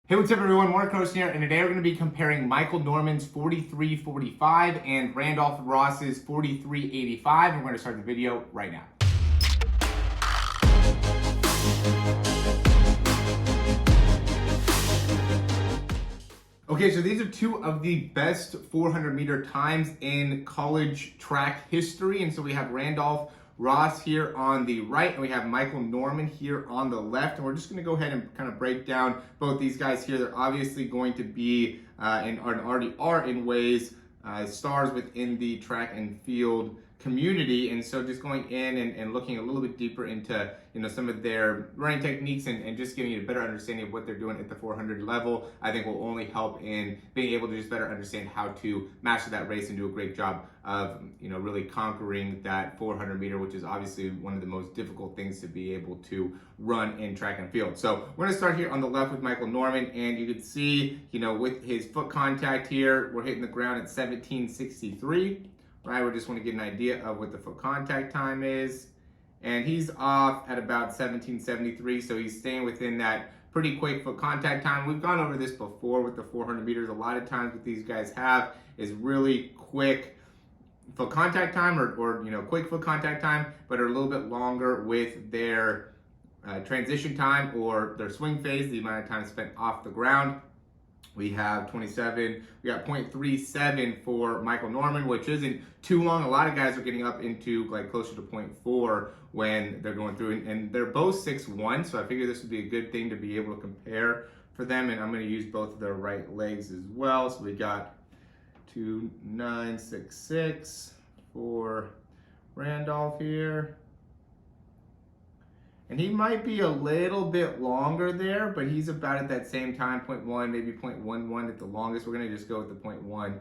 Hey, what's up everyone? Morey Croson here, and today we're going to be comparing Michael Norman's 43.45 and Randolph Ross's 43.85, and we're going to start the video right now. Okay, so these are two of the best 400-meter times in college track history, and so we have Randolph Ross here on the right, and we have Michael Norman here on the left, and we're just going to go ahead and kind of break down both these guys here. They're obviously going to be, and already are in ways, stars within the track and field community, and so just going in and looking a little bit deeper into some of their running techniques and just giving you a better understanding of what they're doing at the 400 level, I think will only help in being able to just better understand how to master that race and do a great job of really conquering that 400 meter, which is obviously one of the most difficult things to be able to run in track and field. So we're going to start here on the left with Michael Norman, and you can see with his foot contact here, we're hitting the ground at 17.63. Right, we just want to get an idea of what the foot contact time is. And he's off at about 17.73, so he's staying within that pretty quick foot contact time. We've gone over this before with the 400 meters. A lot of times what these guys have is really quick foot contact time or quick foot contact time, but are a little bit longer with their transition time or their swing phase, the amount of time spent off the ground. We have 27, we got 0.37 for Michael Norman, which isn't too long. A lot of guys are getting up into like closer to 0.4 when they're going through, and they're both 6'1", so I figure this would be a good thing to be able to compare for them, and I'm going to use both of their right legs as well. So we got 2.966 for Randolph here. And he might be a little bit longer there, but he's about at that same time, 0.1, maybe 0.11 at the longest. We're going to just go with the 0.1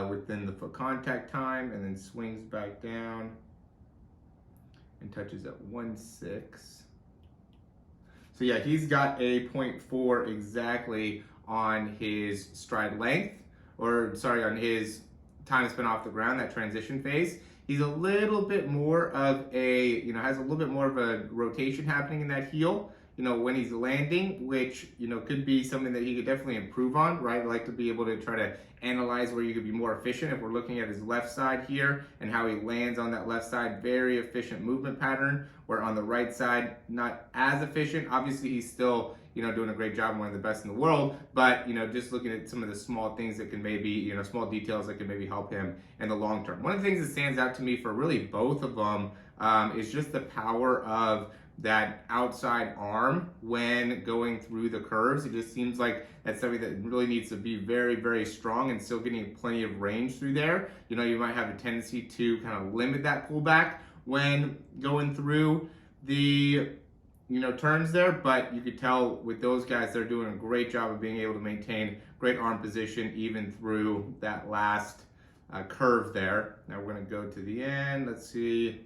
within the foot contact time, and then swings back down and touches at 1.6. So yeah, he's got a 0.4 exactly on his stride length, or sorry, on his time spent off the ground, that transition phase. He's a little bit more of a, has a little bit more of a rotation happening in that heel, when he's landing, which, could be something that he could definitely improve on, right? I like to be able to try to analyze where you could be more efficient. If we're looking at his left side here and how he lands on that left side, very efficient movement pattern, where on the right side, not as efficient. Obviously, he's still, doing a great job, one of the best in the world, but, just looking at some of the small things that can maybe, small details that can maybe help him in the long term. One of the things that stands out to me for really both of them is just the power of that outside arm when going through the curves. It just seems like that's something that really needs to be very, very strong and still getting plenty of range through there. You might have a tendency to kind of limit that pullback when going through the turns there, but you could tell with those guys, they're doing a great job of being able to maintain great arm position even through that last curve there. Now we're going to go to the end. Let's see.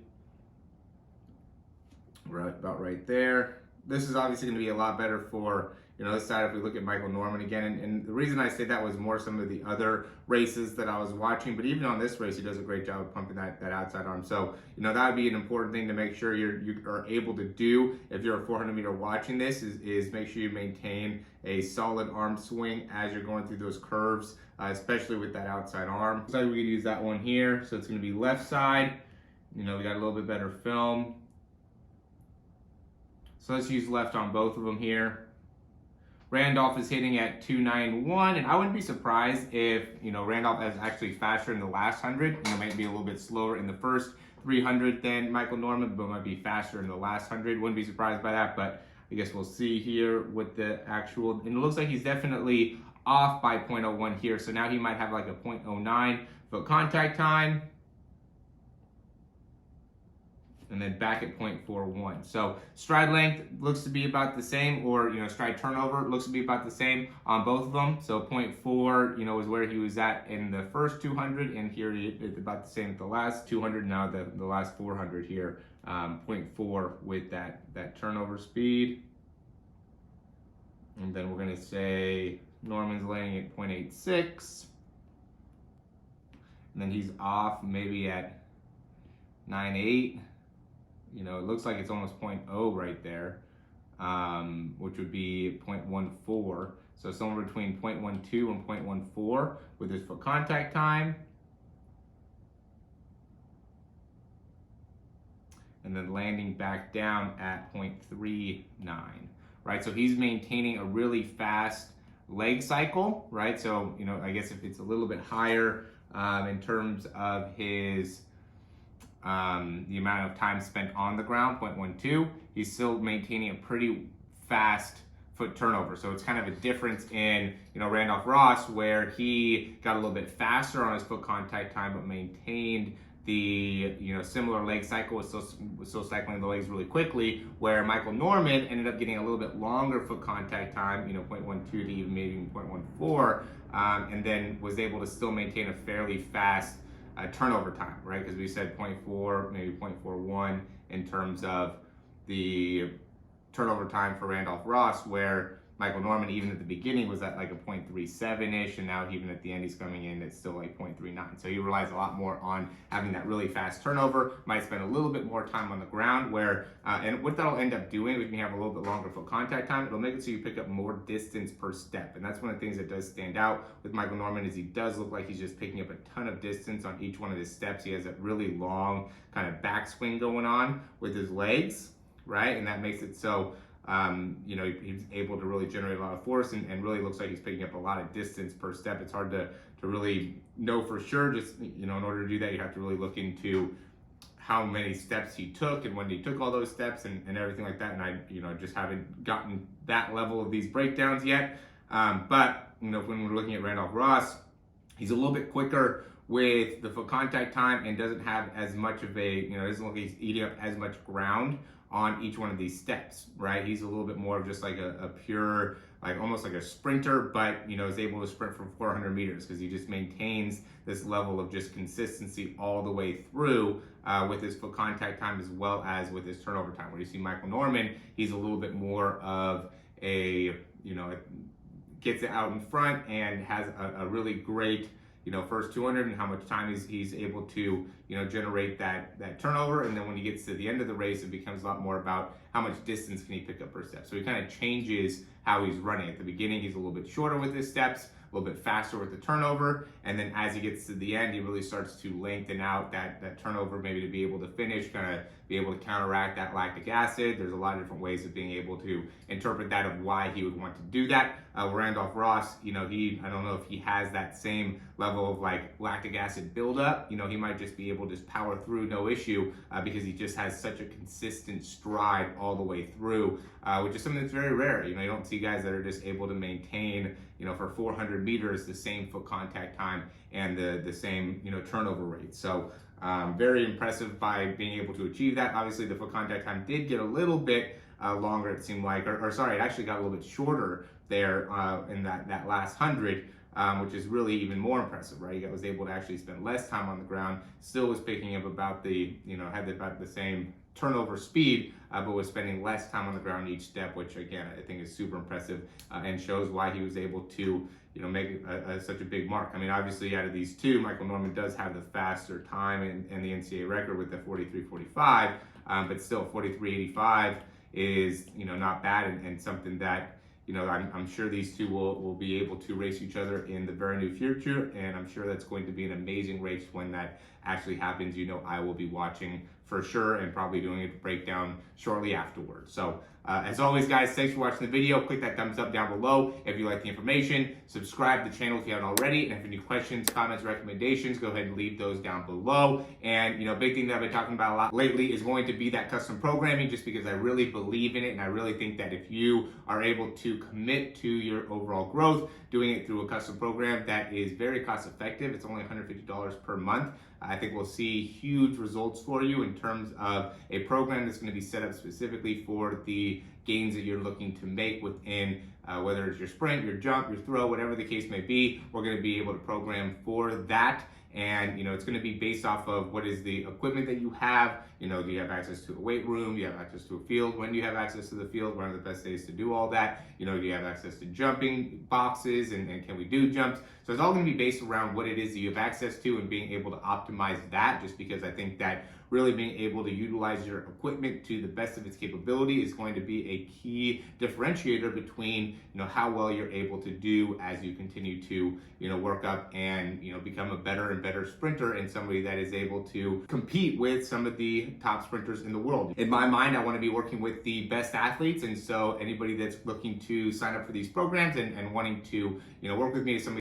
Right about right there. This is obviously going to be a lot better for this side if we look at Michael Norman again, and the reason I say that was more some of the other races that I was watching, but even on this race he does a great job of pumping that outside arm. So that would be an important thing to make sure you are able to do if you're a 400 meter watching this, is make sure you maintain a solid arm swing as you're going through those curves, especially with that outside arm. So we could use that one here, so it's going to be left side. We got a little bit better film. So let's use left on both of them here. Randolph is hitting at 291, and I wouldn't be surprised if, Randolph is actually faster in the last 100. Might be a little bit slower in the first 300 than Michael Norman, but might be faster in the last 100. Wouldn't be surprised by that, but I guess we'll see here with the actual, and it looks like he's definitely off by 0.01 here. So now he might have like a 0.09 foot contact time, and then back at 0.41. So stride length looks to be about the same, or stride turnover looks to be about the same on both of them. So 0.4 is where he was at in the first 200, and here it's about the same at the last 200. Now the last 400 here, 0.4 with that turnover speed. And then we're going to say Norman's landing at 0.86, and then he's off maybe at 9.8. It looks like it's almost 0.0 right there, which would be 0.14. So somewhere between 0.12 and 0.14 with his foot contact time. And then landing back down at 0.39, right? So he's maintaining a really fast leg cycle, right? So, I guess if it's a little bit higher in terms of his, the amount of time spent on the ground, 0.12, he's still maintaining a pretty fast foot turnover. So it's kind of a difference in, Randolph Ross, where he got a little bit faster on his foot contact time, but maintained the similar leg cycle, was still cycling the legs really quickly, where Michael Norman ended up getting a little bit longer foot contact time, 0.12 to even maybe 0.14, and then was able to still maintain a fairly fast turnover time, right? Because we said 0.4, maybe 0.41 in terms of the turnover time for Randolph Ross, where Michael Norman, even at the beginning, was at like a 0.37-ish, and now even at the end, he's coming in at still like 0.39. So he relies a lot more on having that really fast turnover, might spend a little bit more time on the ground, where, and what that'll end up doing, when you have a little bit longer foot contact time, it'll make it so you pick up more distance per step. And that's one of the things that does stand out with Michael Norman, is he does look like he's just picking up a ton of distance on each one of his steps. He has that really long kind of backswing going on with his legs, right? And that makes it so he's able to really generate a lot of force, and really looks like he's picking up a lot of distance per step. It's hard to really know for sure. Just, in order to do that, you have to really look into how many steps he took and when he took all those steps and everything like that. And I, just haven't gotten that level of these breakdowns yet. But, when we're looking at Randolph Ross, he's a little bit quicker with the foot contact time and doesn't have as much of a, doesn't look like he's eating up as much ground on each one of these steps, right? He's a little bit more of just like a pure, like almost like a sprinter, but is able to sprint for 400 meters because he just maintains this level of just consistency all the way through with his foot contact time, as well as with his turnover time. Where you see Michael Norman, he's a little bit more of a, gets it out in front and has a really great, first 200, and how much time he's able to, generate that turnover. And then when he gets to the end of the race, it becomes a lot more about how much distance can he pick up per step. So he kind of changes how he's running. At the beginning, he's a little bit shorter with his steps, a little bit faster with the turnover. And then as he gets to the end, he really starts to lengthen out that turnover, maybe to be able to finish, kind of be able to counteract that lactic acid. There's a lot of different ways of being able to interpret that, of why he would want to do that. Randolph Ross, I don't know if he has that same level of like lactic acid buildup. He might just be able to just power through no issue because he just has such a consistent stride all the way through, which is something that's very rare. You don't see guys that are just able to maintain, for 400 meters, the same foot contact time and the same, turnover rate. So very impressive by being able to achieve that. Obviously, the foot contact time did get a little bit longer, it seemed like, or sorry, it actually got a little bit shorter there in that last 100, which is really even more impressive, right? He was able to actually spend less time on the ground, still was picking up about the, had about the same turnover speed, but was spending less time on the ground each step, which again, I think is super impressive and shows why he was able to, make such a big mark. I mean, obviously out of these two, Michael Norman does have the faster time and the NCAA record with the 43.45, but still 43.85 is, not bad, and something that, I'm sure these two will be able to race each other in the very near future, and I'm sure that's going to be an amazing race when that actually happens. I will be watching for sure, and probably doing a breakdown shortly afterwards. So as always, guys, thanks for watching the video. Click that thumbs up down below if you like the information. Subscribe to the channel if you haven't already, and if you have any questions, comments, recommendations, go ahead and leave those down below. And big thing that I've been talking about a lot lately is going to be that custom programming, just because I really believe in it, and I really think that if you are able to commit to your overall growth, doing it through a custom program that is very cost effective, it's only $150 per month, I think we'll see huge results for you in terms of a program that's going to be set up specifically for the gains that you're looking to make within, whether it's your sprint, your jump, your throw, whatever the case may be. We're going to be able to program for that. And, it's going to be based off of what is the equipment that you have. Do you have access to a weight room? Do you have access to a field? When do you have access to the field? When are the best days to do all that? Do you have access to jumping boxes, and can we do jumps? So it's all going to be based around what it is that you have access to, and being able to optimize that, just because I think that really being able to utilize your equipment to the best of its capability is going to be a key differentiator between, how well you're able to do as you continue to, work up and, become a better and better sprinter, and somebody that is able to compete with some of the top sprinters in the world. In my mind, I want to be working with the best athletes, and so anybody that's looking to sign up for these programs and wanting to, work with me is somebody